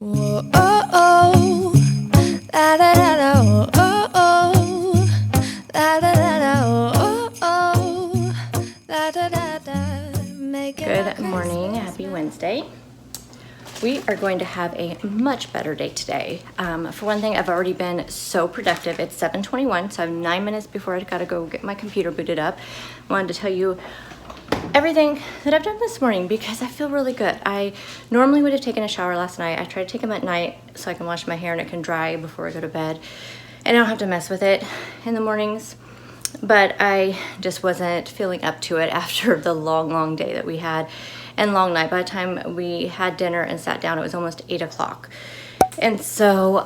Whoa, oh, oh. La, da, da, da, oh, oh. La, da, da, da, oh, oh. La, da, da, da. Make it Good morning, happy Wednesday. We are going to have a much better day today. For one thing, I've already been so productive. It's 7:21, so I have 9 minutes before I gotta go get my computer booted up. I wanted to tell you everything that I've done this morning because I feel really good. I normally would have taken a shower last night. I try to take them at night so I can wash my hair and it can dry before I go to bed. And I don't have to mess with it in the mornings. But I just wasn't feeling up to it after the long day that we had and long night. By the time we had dinner and sat down, it was almost 8 o'clock. And so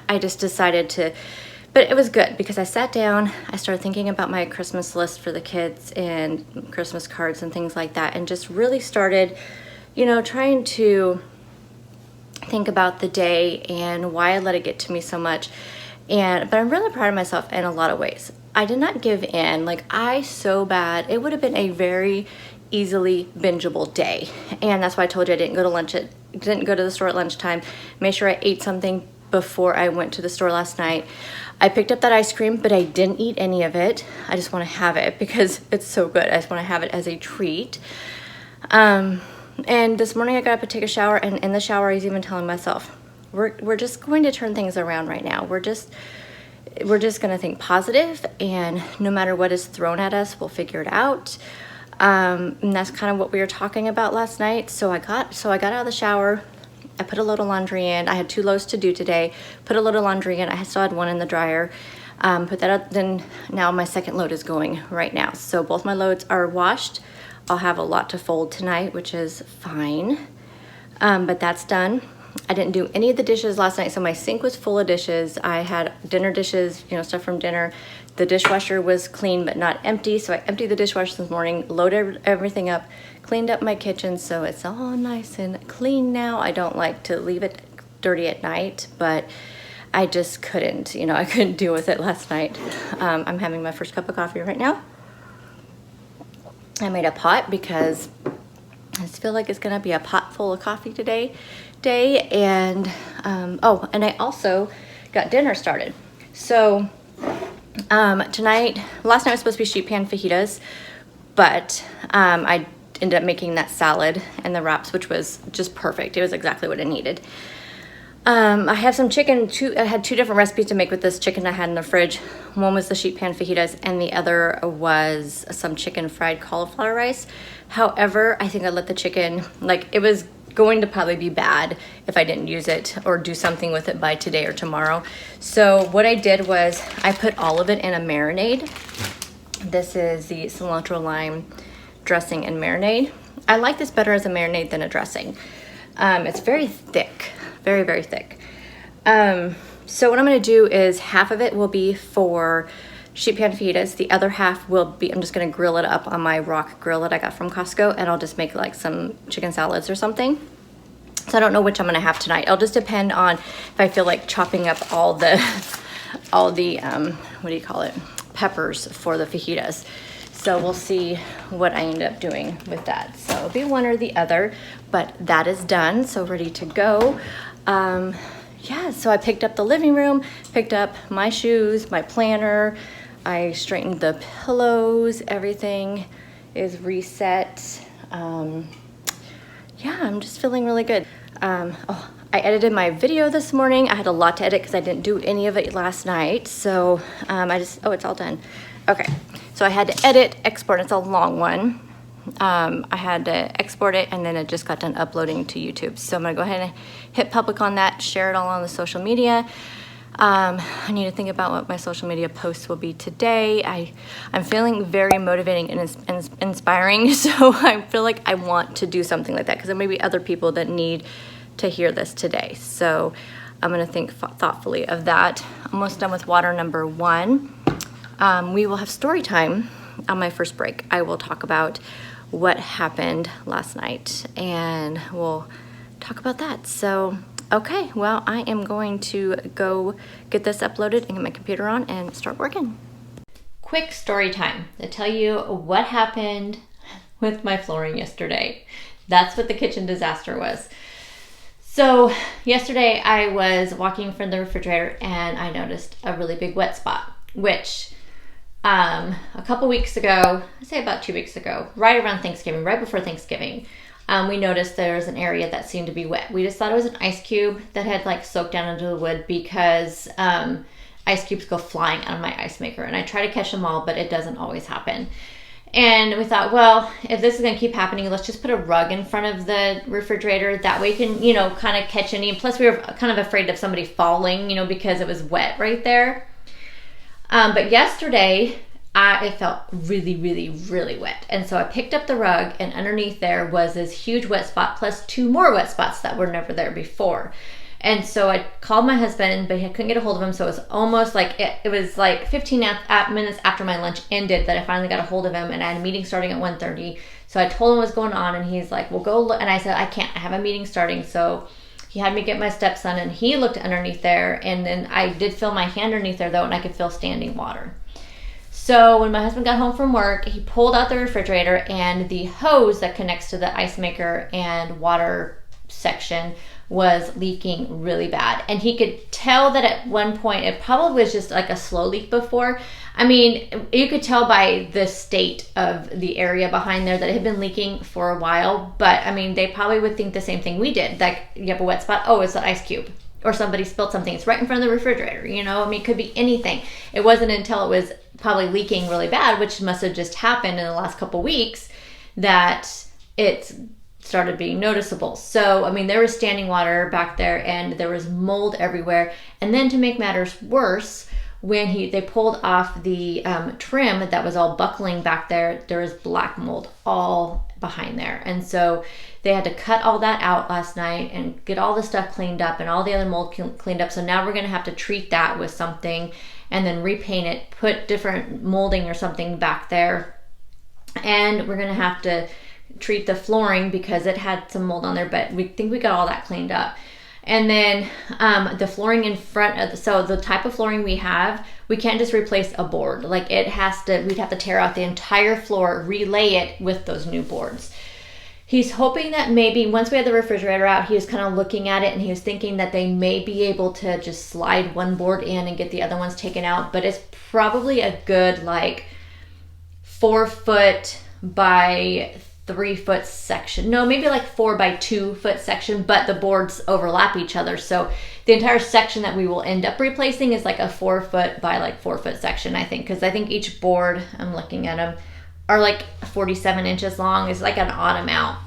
I just decided to, but it was good because I sat down, I started thinking about my Christmas list for the kids and Christmas cards and things like that, and just really started, you know, trying to think about the day and why I let it get to me so much. But I'm really proud of myself in a lot of ways. I did not give in. Like, so bad. It would have been a very easily bingeable day. And that's why I told you I didn't go to the store at lunchtime. Made sure I ate something before I went to the store last night. I picked up that ice cream, but I didn't eat any of it. I just want to have it because it's so good. I just want to have it as a treat. And this morning I got up to take a shower, and in the shower I was even telling myself, we're just going to turn things around right now. We're just going to think positive, and no matter what is thrown at us, we'll figure it out. And that's kind of what we were talking about last night. So I got out of the shower. I put a load of laundry in. I had 2 loads to do today. Put a load of laundry in. I still had 1 in the dryer. Put that up. Then now my second load is going right now. So both my loads are washed. I'll have a lot to fold tonight, which is fine. But that's done. I didn't do any of the dishes last night, so my sink was full of dishes. I had dinner dishes, you know, stuff from dinner. The dishwasher was clean but not empty, so I emptied the dishwasher this morning, loaded everything up, cleaned up my kitchen, so it's all nice and clean now. I don't like to leave it dirty at night, but I just couldn't, you know, I couldn't deal with it last night. I'm having my first cup of coffee right now. I made a pot because I just feel like it's gonna be a pot full of coffee today. And and I also got dinner started. So last night was supposed to be sheet pan fajitas, but I ended up making that salad and the wraps, which was just perfect. It was exactly what I needed. I have some chicken. I had 2 different recipes to make with this chicken I had in the fridge. One was the sheet pan fajitas, and the other was some chicken fried cauliflower rice. However, I think I let the chicken, like, it was going to probably be bad if I didn't use it or do something with it by today or tomorrow. So what I did was I put all of it in a marinade. This is the cilantro lime dressing and marinade. I like this better as a marinade than a dressing. It's very thick, very thick. So what I'm gonna do is half of it will be for sheet pan fajitas. The other half will be, I'm just gonna grill it up on my rock grill that I got from Costco, and I'll just make like some chicken salads or something. So I don't know which I'm gonna have tonight. It'll just depend on if I feel like chopping up all the what do you call it? Peppers for the fajitas. So we'll see what I end up doing with that. So it'll be one or the other, but that is done, so ready to go. Yeah, so I picked up the living room, picked up my shoes, my planner. I straightened the pillows, everything is reset. Yeah, I'm just feeling really good. I edited my video this morning. I had a lot to edit because I didn't do any of it last night. So it's all done. Okay, so I had to edit, export, it's a long one. I had to export it, and then it just got done uploading to YouTube. So I'm gonna go ahead and hit public on that, share it all on the social media. I need to think about what my social media posts will be today. I'm feeling very motivating and inspiring, so I feel like I want to do something like that because there may be other people that need to hear this today. So I'm gonna think thoughtfully of that. Almost done with water number 1. We will have story time on my first break. I will talk about what happened last night, and we'll talk about that. So okay, well, I am going to go get this uploaded and get my computer on and start working. Quick story time to tell you what happened with my flooring yesterday. That's what the kitchen disaster was. So yesterday I was walking from the refrigerator and I noticed a really big wet spot, which a couple weeks ago, I'd say about 2 weeks ago, right around Thanksgiving, right before Thanksgiving, we noticed there was an area that seemed to be wet. We just thought it was an ice cube that had like soaked down into the wood because ice cubes go flying out of my ice maker. And I try to catch them all, but it doesn't always happen. And we thought, well, if this is going to keep happening, let's just put a rug in front of the refrigerator. That way you can, kind of catch any. Plus, we were kind of afraid of somebody falling, because it was wet right there. But yesterday, it felt really, really, really wet. And so I picked up the rug, and underneath there was this huge wet spot, plus 2 more wet spots that were never there before. And so I called my husband, but I couldn't get a hold of him. So it was almost like, it was like 15 minutes after my lunch ended that I finally got a hold of him. And I had a meeting starting at 1:30. So I told him what's going on, and he's like, well, go look. And I said, I can't, I have a meeting starting. So he had me get my stepson, and he looked underneath there. And then I did feel my hand underneath there though, and I could feel standing water. So when my husband got home from work, he pulled out the refrigerator, and the hose that connects to the ice maker and water section was leaking really bad. And he could tell that at one point, it probably was just like a slow leak before. I mean, you could tell by the state of the area behind there that it had been leaking for a while. But I mean, they probably would think the same thing we did. Like, you have a wet spot, oh, it's an ice cube. Or somebody spilled something. It's right in front of the refrigerator, I mean, it could be anything. It wasn't until it was probably leaking really bad, which must have just happened in the last couple weeks, that it started being noticeable. So, I mean, there was standing water back there, and there was mold everywhere. And then to make matters worse, when they pulled off the trim that was all buckling back there, there was black mold all behind there. And so they had to cut all that out last night and get all the stuff cleaned up and all the other mold cleaned up. So now we're going to have to treat that with something and then repaint it, put different molding or something back there. And we're going to have to treat the flooring because it had some mold on there, but we think we got all that cleaned up. And then the flooring in front of so the type of flooring we have, we can't just replace a board. Like, we'd have to tear out the entire floor, relay it with those new boards. He's hoping that maybe once we had the refrigerator out, he was kind of looking at it, and he was thinking that they may be able to just slide one board in and get the other ones taken out. But it's probably a good like 4 foot by 3 foot section. No, maybe like 4 by 2 foot section, but the boards overlap each other. So the entire section that we will end up replacing is like a 4 foot by like 4 foot section, I think. Because I think each board, I'm looking at them, are like 47 inches long. It's like an odd amount.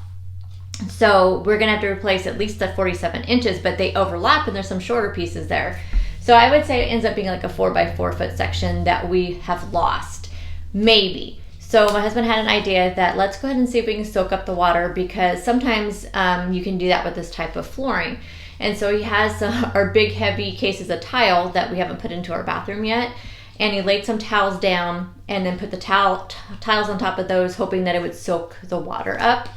So we're going to have to replace at least the 47 inches, but they overlap and there's some shorter pieces there. So I would say it ends up being like a 4 by 4 foot section that we have lost. Maybe. So my husband had an idea that let's go ahead and see if we can soak up the water, because sometimes you can do that with this type of flooring. And so he has our big heavy cases of tile that we haven't put into our bathroom yet. And he laid some towels down and then put the tiles on top of those, hoping that it would soak the water up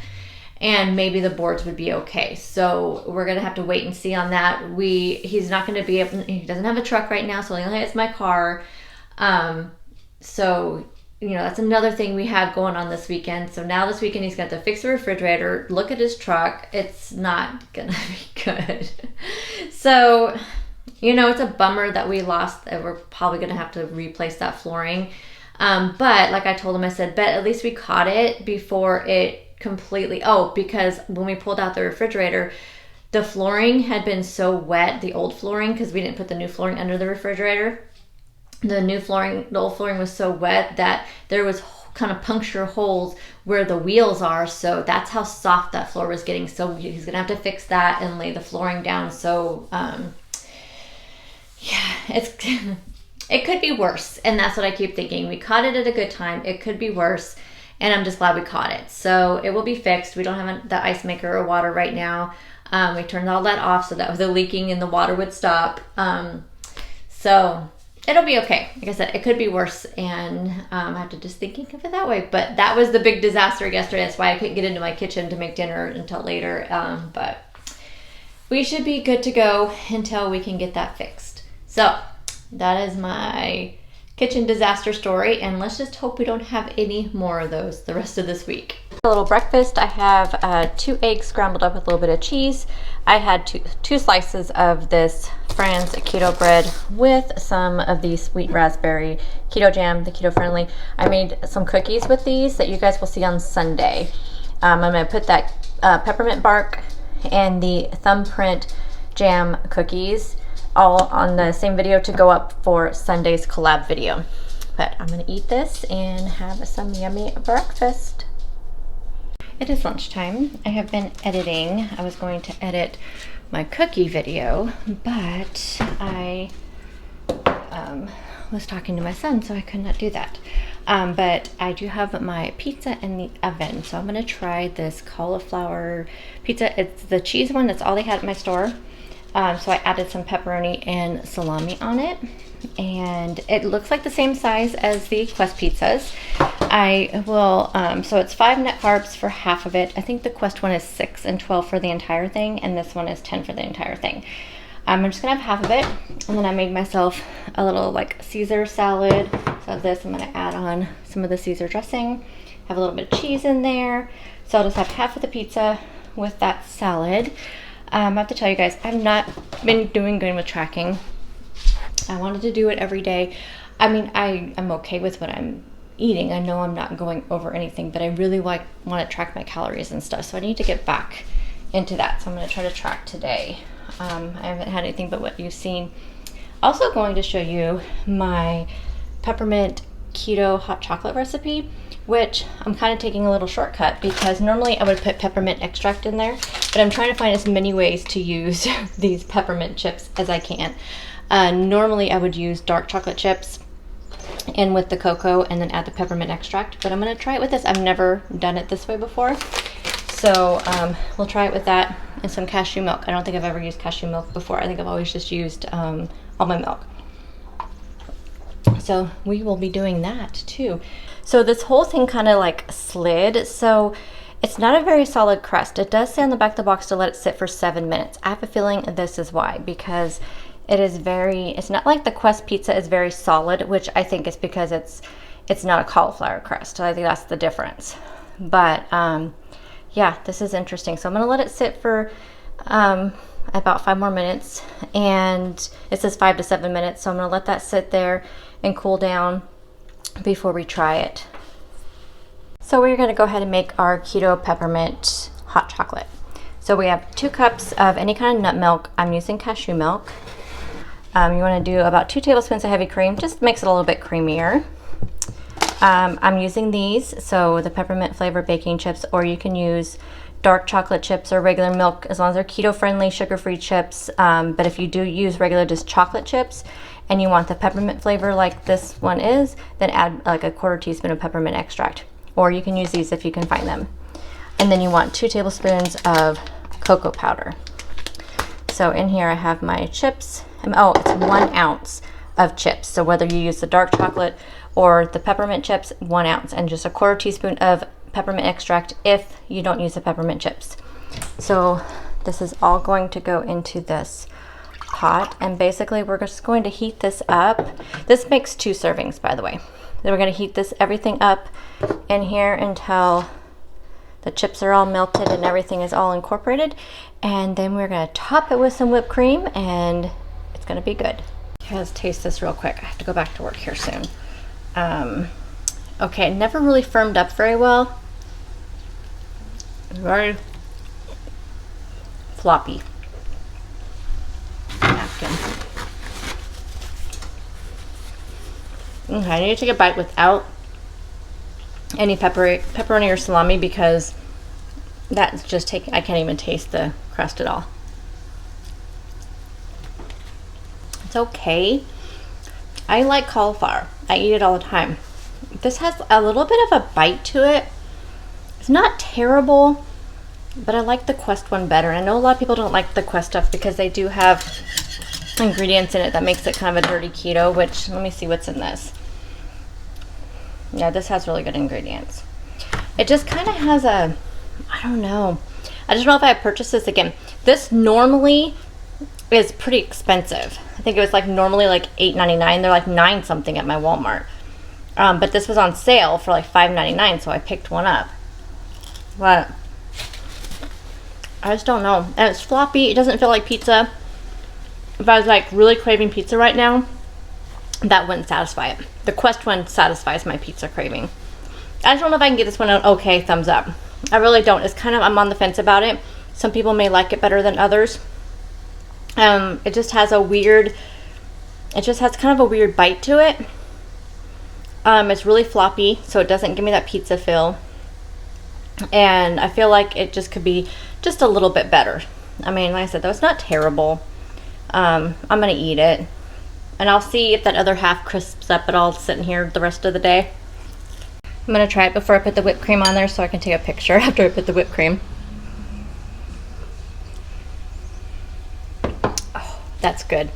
and maybe the boards would be okay. So we're going to have to wait and see on that. He's not going to be able, he doesn't have a truck right now, so he only has my car. So that's another thing we have going on this weekend. So now this weekend he's got to fix the refrigerator, look at his truck. It's not gonna be good. So, it's a bummer that we lost, that we're probably gonna have to replace that flooring. But like I told him, I said, but at least we caught it before it completely, because when we pulled out the refrigerator, the flooring had been so wet, the old flooring, because we didn't put the new flooring under the refrigerator. The old flooring was so wet that there was kind of puncture holes where the wheels are. So that's how soft that floor was getting. So he's going to have to fix that and lay the flooring down. So, it could be worse. And that's what I keep thinking. We caught it at a good time. It could be worse. And I'm just glad we caught it. So it will be fixed. We don't have the ice maker or water right now. We turned all that off so that the leaking in the water would stop. So it'll be okay. Like I said, it could be worse, and I have to just thinking of it that way. But that was the big disaster yesterday. That's why I couldn't get into my kitchen to make dinner until later. But we should be good to go until we can get that fixed. So that is my kitchen disaster story, and let's just hope we don't have any more of those the rest of this week. A little breakfast. I have 2 eggs scrambled up with a little bit of cheese. I had two slices of this Fran's keto bread with some of the sweet raspberry keto jam, the keto friendly. I made some cookies with these that you guys will see on Sunday. I'm going to put that peppermint bark and the thumbprint jam cookies all on the same video to go up for Sunday's collab video. But I'm going to eat this and have some yummy breakfast. It is lunchtime. I have been editing. I was going to edit my cookie video, but I was talking to my son, so I could not do that. But I do have my pizza in the oven, so I'm gonna try this cauliflower pizza. It's the cheese one. That's all they had at my store. So I added some pepperoni and salami on it, and it looks like the same size as the Quest pizzas. I will, so it's 5 net carbs for half of it. I think the Quest one is 6 and 12 for the entire thing, and this one is 10 for the entire thing. I'm just gonna have half of it, and then I made myself a little like Caesar salad. So this, I'm gonna add on some of the Caesar dressing, have a little bit of cheese in there. So I'll just have half of the pizza with that salad. I have to tell you guys, I've not been doing good with tracking. I wanted to do it every day. I mean, I'm okay with what I'm eating. I know I'm not going over anything, but I really want to track my calories and stuff. So I need to get back into that. So I'm going to try to track today. I haven't had anything but what you've seen. Also going to show you my peppermint keto hot chocolate recipe, which I'm kind of taking a little shortcut because normally I would put peppermint extract in there, but I'm trying to find as many ways to use these peppermint chips as I can. Normally I would use dark chocolate chips in with the cocoa and then add the peppermint extract, but I'm going to try it with this. I've never done it this way before. So we'll try it with that and some cashew milk. I don't think I've ever used cashew milk before. I think I've always just used almond milk. So we will be doing that too. So this whole thing kind of like slid. So it's not a very solid crust. It does say on the back of the box to let it sit for 7 minutes. I have a feeling this is why, because it is it's not like the Quest pizza is very solid, which I think is because it's not a cauliflower crust. So I think that's the difference. But yeah, this is interesting. So I'm gonna let it sit for about 5 more minutes, and it says 5 to 7 minutes. So I'm gonna let that sit there and cool down before we try it. So we're gonna go ahead and make our keto peppermint hot chocolate. So we have 2 cups of any kind of nut milk. I'm using cashew milk. You wanna do about 2 tablespoons of heavy cream, just makes it a little bit creamier. I'm using these, so the peppermint flavored baking chips, or you can use dark chocolate chips or regular milk, as long as they're keto friendly, sugar-free chips. But if you do use regular just chocolate chips and you want the peppermint flavor like this one is, then add like a 1/4 teaspoon of peppermint extract, or you can use these if you can find them. And then you want 2 tablespoons of cocoa powder. So in here I have my chips. Oh, it's 1 ounce of chips. So whether you use the dark chocolate or the peppermint chips, 1 ounce, and just a 1/4 teaspoon of peppermint extract if you don't use the peppermint chips. So this is all going to go into this pot, and basically we're just going to heat this up. This makes 2 servings, by the way. Then we're going to heat everything up in here until the chips are all melted and everything is all incorporated, and then we're going to top it with some whipped cream, and it's going to be good. Okay, let's taste this real quick. I have to go back to work here soon. Okay, it never really firmed up very well. Very floppy. Napkin. Okay, I need to take a bite without any pepperoni or salami, because that's just I can't even taste the crust at all. It's okay. I like cauliflower. I eat it all the time. This has a little bit of a bite to it. It's not terrible, but I like the Quest one better. I know a lot of people don't like the Quest stuff because they do have ingredients in it that makes it kind of a dirty keto, which, let me see what's in this. Yeah, this has really good ingredients. It just kind of has a, I don't know. I just don't know if I purchased this again. This normally is pretty expensive. I think it was like normally like $8.99. They're like 9 something at my Walmart. But this was on sale for like $5.99, so I picked one up. but I just don't know. And it's floppy. It doesn't feel like pizza. If I was like really craving pizza right now, that wouldn't satisfy it. The Quest one satisfies my pizza craving. I just don't know if I can get this one an okay thumbs up. I really don't. It's kind of, I'm on the fence about it. Some people may like it better than others. It just has a weird, it just has kind of a weird bite to it. It's really floppy, so it doesn't give me that pizza feel. And I feel like it just could be just a little bit better. I mean, like I said, though, it's not terrible. I'm gonna eat it, and I'll see if that other half crisps up, but I'll sit in here the rest of the day. I'm gonna try it before I put the whipped cream on there so I can take a picture after I put the whipped cream. Oh, that's good.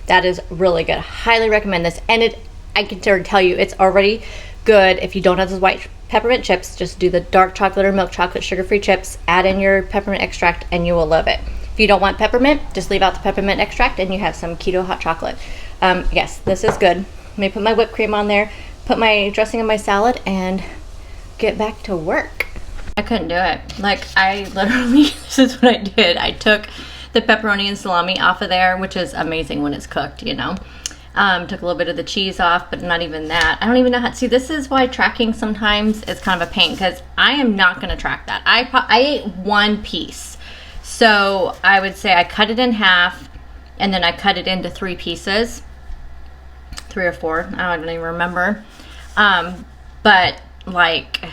That is really good. Highly recommend this. And I can tell you, it's already good. If you don't have those white peppermint chips, just do the dark chocolate or milk chocolate sugar-free chips, add in your peppermint extract, and you will love it. If you don't want peppermint, just leave out the peppermint extract and you have some keto hot chocolate. Yes, this is good. Let me put my whipped cream on there, put my dressing on my salad, and get back to work. I couldn't do it. Like, I literally, this is what I did. I took the pepperoni and salami off of there, which is amazing when it's cooked, you know. Took a little bit of the cheese off, but not even that. I don't even know how to see. This is why tracking sometimes is kind of a pain, because I am not going to track that. I ate one piece. So I would say I cut it in half, and then I cut it into 3 pieces. 3 or 4. I don't even remember. But like,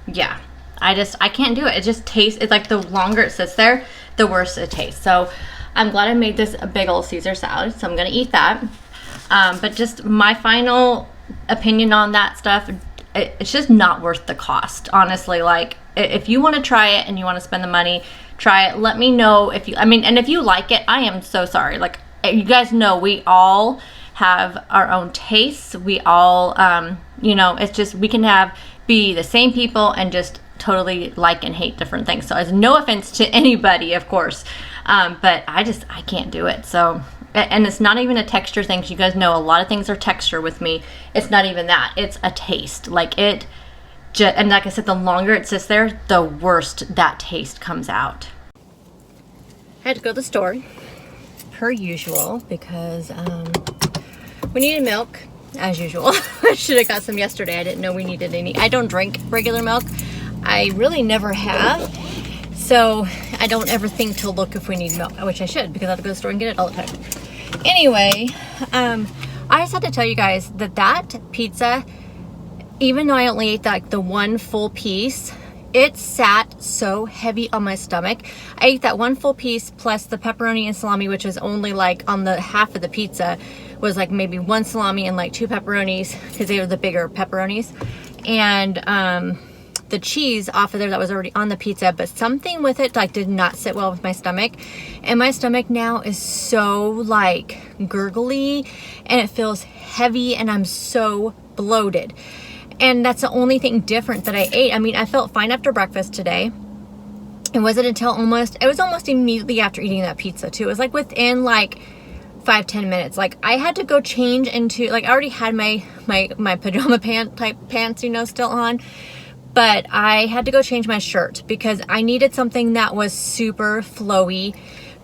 yeah, I can't do it. It just tastes, it's like the longer it sits there, the worse it tastes. So I'm glad I made this a big old Caesar salad, so I'm gonna eat that. But just my final opinion on that stuff, it's just not worth the cost, honestly. Like, if you want to try it and you want to spend the money, try it. Let me know if you, and if you like it, I am so sorry. Like, you guys know we all have our own tastes. We all, you know, it's just, we can be the same people and just totally like and hate different things. So it's no offense to anybody, of course. But I can't do it. So, and it's not even a texture thing. 'Cause you guys know a lot of things are texture with me. It's not even that. It's a taste. Like, and like I said, the longer it sits there, the worse that taste comes out. I had to go to the store, per usual, because we needed milk, as usual. I should have got some yesterday. I didn't know we needed any. I don't drink regular milk. I really never have. So I don't ever think to look if we need milk, which I should, because I have to go to the store and get it all the time. Anyway, I just had to tell you guys that pizza, even though I only ate like the one full piece, it sat so heavy on my stomach. I ate that one full piece plus the pepperoni and salami, which was only like on the half of the pizza, was like maybe 1 salami and like 2 pepperonis, because they were the bigger pepperonis. And the cheese off of there that was already on the pizza, but something with it like did not sit well with my stomach. And my stomach now is so like gurgly, and it feels heavy, and I'm so bloated. And that's the only thing different that I ate. I mean, I felt fine after breakfast today. It wasn't until it was almost immediately after eating that pizza too. It was like within like 5-10 minutes. Like, I had to go change into, like, I already had my pajama type pants, you know, still on. But I had to go change my shirt because I needed something that was super flowy,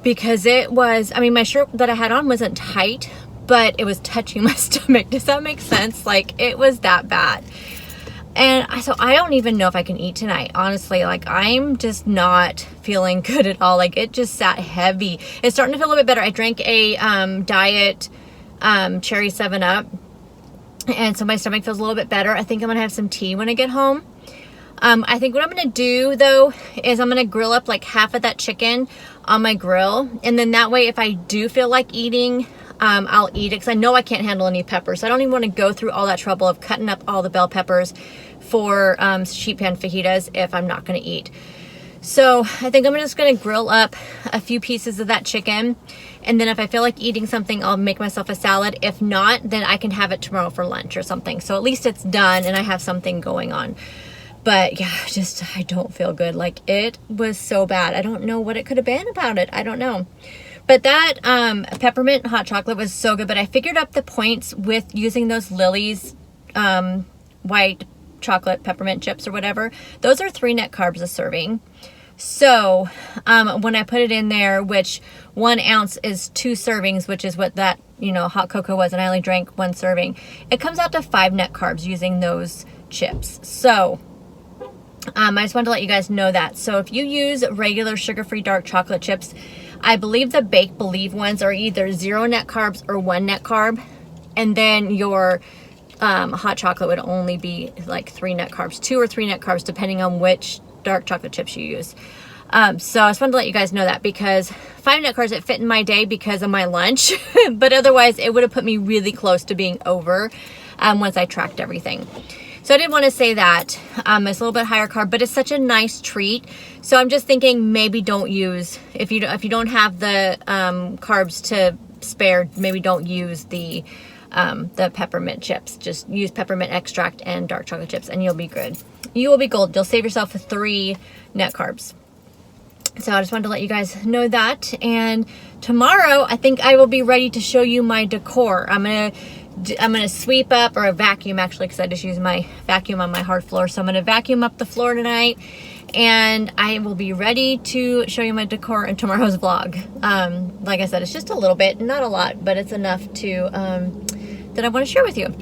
because it was, I mean, my shirt that I had on wasn't tight, but it was touching my stomach. Does that make sense? Like, it was that bad. And so I don't even know if I can eat tonight, honestly. Like, I'm just not feeling good at all. Like, it just sat heavy. It's starting to feel a little bit better. I drank a diet cherry 7-Up, and so my stomach feels a little bit better. I think I'm gonna have some tea when I get home. I think what I'm gonna do though is I'm gonna grill up like half of that chicken on my grill, and then that way if I do feel like eating, I'll eat it, because I know I can't handle any peppers. So I don't even want to go through all that trouble of cutting up all the bell peppers for sheet pan fajitas if I'm not gonna eat. So I think I'm just gonna grill up a few pieces of that chicken, and then if I feel like eating something, I'll make myself a salad. If not, then I can have it tomorrow for lunch or something. So at least it's done and I have something going on. But yeah, just, I don't feel good. Like, it was so bad. I don't know what it could have been about it. I don't know. But that peppermint hot chocolate was so good. But I figured up the points with using those Lolli's white chocolate peppermint chips or whatever, those are 3 net carbs a serving. So when I put it in there, which 1 ounce is 2 servings, which is what that, you know, hot cocoa was, and I only drank 1 serving, it comes out to 5 net carbs using those chips. So I just wanted to let you guys know that. So if you use regular sugar-free dark chocolate chips, I believe the Bake Believe ones are either 0 net carbs or 1 net carb, and then your hot chocolate would only be like 3 net carbs, 2 or 3 net carbs, depending on which dark chocolate chips you use. So I just wanted to let you guys know that, because 5 net carbs, it fit in my day because of my lunch, but otherwise it would have put me really close to being over once I tracked everything. So I did want to say that it's a little bit higher carb, but it's such a nice treat. So I'm just thinking maybe don't use, if you don't have the carbs to spare, maybe don't use the peppermint chips. Just use peppermint extract and dark chocolate chips, and you'll be good. You will be gold. You'll save yourself 3 net carbs. So I just wanted to let you guys know that. And tomorrow, I think I will be ready to show you my decor. I'm gonna sweep up, or vacuum actually, because I just use my vacuum on my hard floor. So I'm gonna vacuum up the floor tonight, and I will be ready to show you my decor in tomorrow's vlog. Like I said, it's just a little bit, not a lot, but it's enough to that I want to share with you.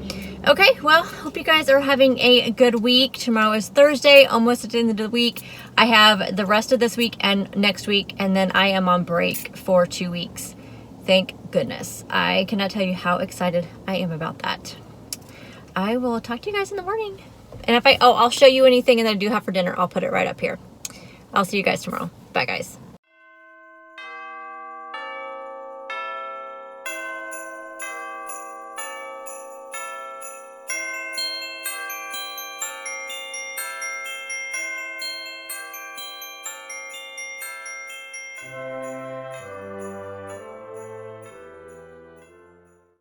Okay, well, hope you guys are having a good week. Tomorrow is Thursday, almost at the end of the week. I have the rest of this week and next week, and then I am on break for 2 weeks. Thank goodness. I cannot tell you how excited I am about that. I will talk to you guys in the morning. And if I'll show you anything that I do have for dinner, I'll put it right up here. I'll see you guys tomorrow. Bye, guys.